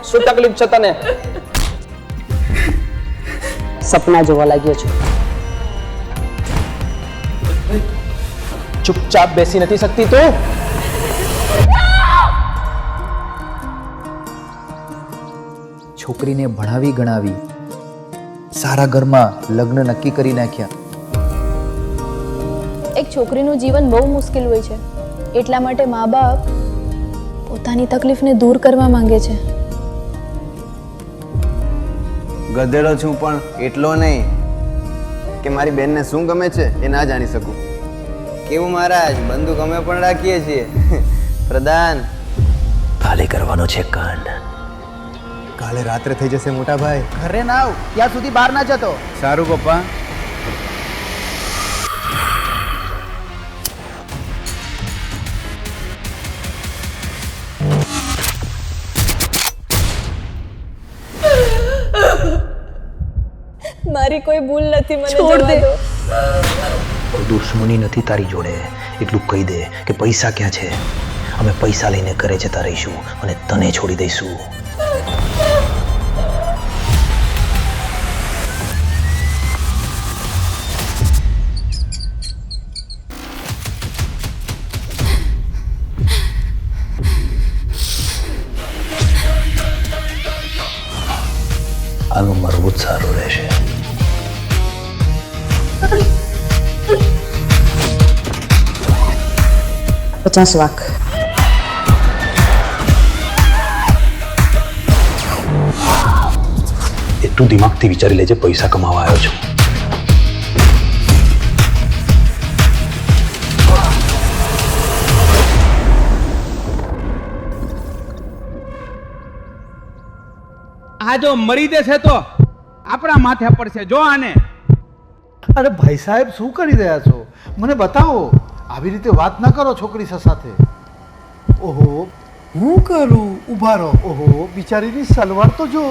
શું તકલીફ છે તને? સપના જોવા લાગ્યો છું. ચૂપચાપ બેસી નથી શકતી તું? છોકરીને ભણાવી ગણાવી સારા ઘરમાં લગ્ન નક્કી કરી નાખ્યા. એક છોકરીનું જીવન બહુ મુશ્કેલ હોય છે, એટલા માટે મા બાપ પોતાની તકલીફને દૂર કરવા માંગે છે. ગધેડો છું પણ એટલો નહીં કે મારી બેનને શું ગમે છે એ ના જાણી શકું. કેવું મહારાજ, બંદૂક અમે પણ રાખીએ છીએ. પ્રધાન, કાલે કરવાનો છે કાંડ. કાલે રાત્રે થઈ જશે મોટા ભાઈ. ઘરે ના આવ, ત્યાં સુધી બહાર ના જતો. સારું પપ્પા. મારી કોઈ ભૂલ નથી, મને છોડ જવા દે. દો. કોઈ દુશ્મની નથી તારી જોડે, એટલું કહી દે કે પૈસા ક્યાં છે. અમે પૈસા લઈને ઘરે જતા રહીશું અને તને છોડી દઈશું. આનું મરવું જ સારું રહેશે. $50 લાખ. એટલું દિમાગથી વિચારી લેજે, પૈસા કમાવા આવ્યો છું. આ જો મરી જશે તો આપણા માથે પડશે. જો આને. અરે ભાઈ સાહેબ, શું કરી રહ્યા છો? મને બતાવો. આવી રીતે વાત ના કરો છોકરી સાથે. ઓહો, હું કરું? ઊભા રહો. ઓહો, બિચારીની સલવાર તો જો.